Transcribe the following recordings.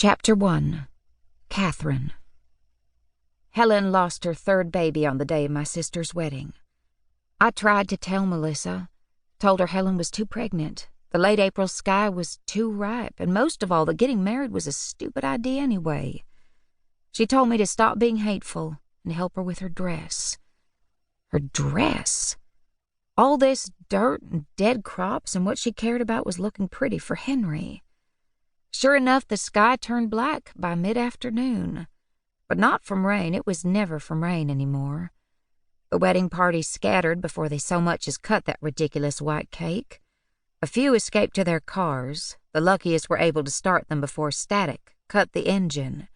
Chapter 1. Kathryn. Helen lost her third baby on the day of my sister's wedding. I tried to tell Melissa, told her Helen was too pregnant, the late April sky was too ripe, and most of all that getting married was a stupid idea anyway. She told me to stop being hateful and help her with her dress. Her dress? All this dirt and dead crops, and what she cared about was looking pretty for Henry. Sure enough, the sky turned black by mid-afternoon. But not from rain. It was never from rain anymore. The wedding party scattered before they so much as cut that ridiculous white cake. A few escaped to their cars. The luckiest were able to start them before static cut the engine.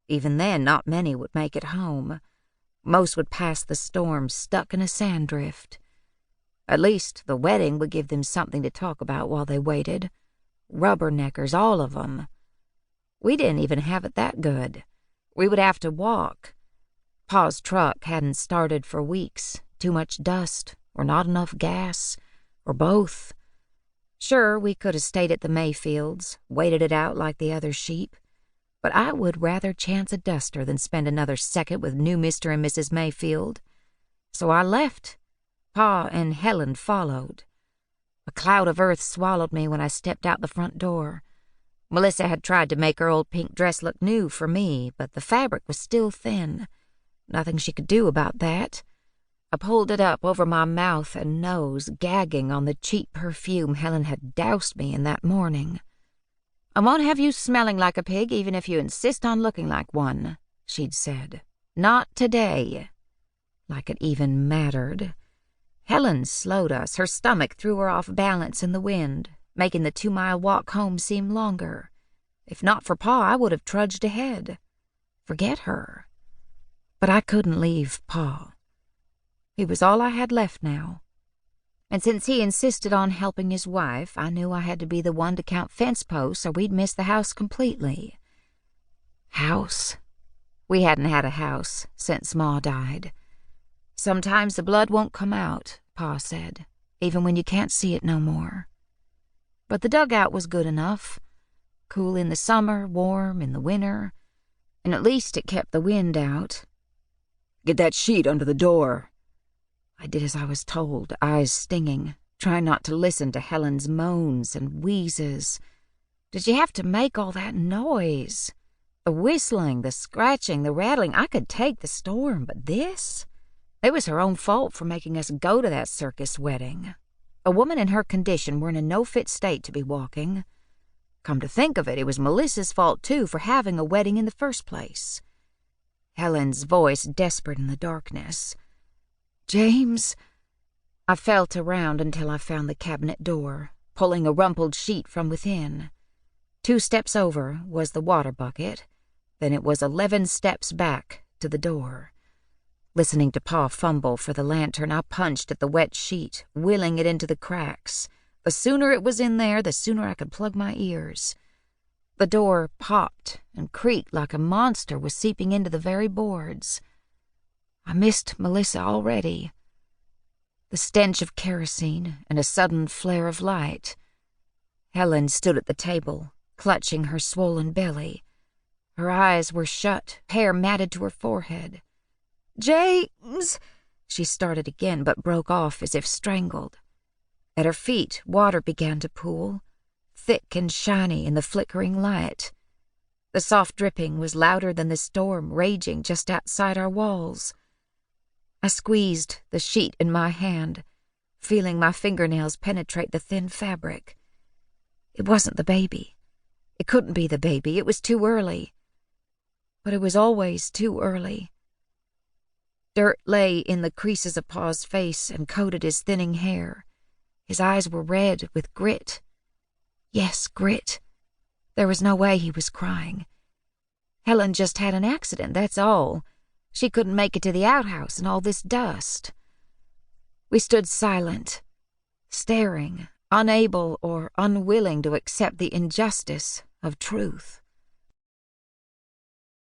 Even then, not many would make it home. Most would pass the storm stuck in a sand drift. At least the wedding would give them something to talk about while they waited. Rubberneckers, all of them. We didn't even have it that good. We would have to walk. Pa's truck hadn't started for weeks. Too much dust, or not enough gas, or both. Sure, we could have stayed at the Mayfields, waited it out like the other sheep, but I would rather chance a duster than spend another second with new Mr. and Mrs. Mayfield. So I left. Pa and Helen followed. A cloud of earth swallowed me when I stepped out the front door. Melissa had tried to make her old pink dress look new for me, but the fabric was still thin. Nothing she could do about that. I pulled it up over my mouth and nose, gagging on the cheap perfume Helen had doused me in that morning. "I won't have you smelling like a pig even if you insist on looking like one," she'd said. "Not today." Like it even mattered. Helen slowed us. Her stomach threw her off balance in the wind, making the 2-mile walk home seem longer. If not for Pa, I would have trudged ahead. Forget her. But I couldn't leave Pa. He was all I had left now. And since he insisted on helping his wife, I knew I had to be the one to count fence posts or we'd miss the house completely. House. We hadn't had a house since Ma died. Sometimes the blood won't come out, Pa said, even when you can't see it no more. But the dugout was good enough. Cool in the summer, warm in the winter, and at least it kept the wind out. "Get that sheet under the door." I did as I was told, eyes stinging, trying not to listen to Helen's moans and wheezes. Did you have to make all that noise? The whistling, the scratching, the rattling, I could take the storm, but this? It was her own fault for making us go to that circus wedding. A woman in her condition were in a no-fit state to be walking. Come to think of it, it was Melissa's fault, too, for having a wedding in the first place. Helen's voice desperate in the darkness. "James?" I felt around until I found the cabinet door, pulling a rumpled sheet from within. 2 steps over was the water bucket, then it was 11 steps back to the door. Listening to Pa fumble for the lantern, I punched at the wet sheet, willing it into the cracks. The sooner it was in there, the sooner I could plug my ears. The door popped and creaked like a monster was seeping into the very boards. I missed Melissa already. The stench of kerosene and a sudden flare of light. Helen stood at the table, clutching her swollen belly. Her eyes were shut, hair matted to her forehead. "James!" She started again, but broke off as if strangled. At her feet, water began to pool, thick and shiny in the flickering light. The soft dripping was louder than the storm raging just outside our walls. I squeezed the sheet in my hand, feeling my fingernails penetrate the thin fabric. It wasn't the baby. It couldn't be the baby. It was too early. But it was always too early. Dirt lay in the creases of Pa's face and coated his thinning hair. His eyes were red with grit. Yes, grit. There was no way he was crying. Helen just had an accident, that's all. She couldn't make it to the outhouse in all this dust. We stood silent, staring, unable or unwilling to accept the injustice of truth.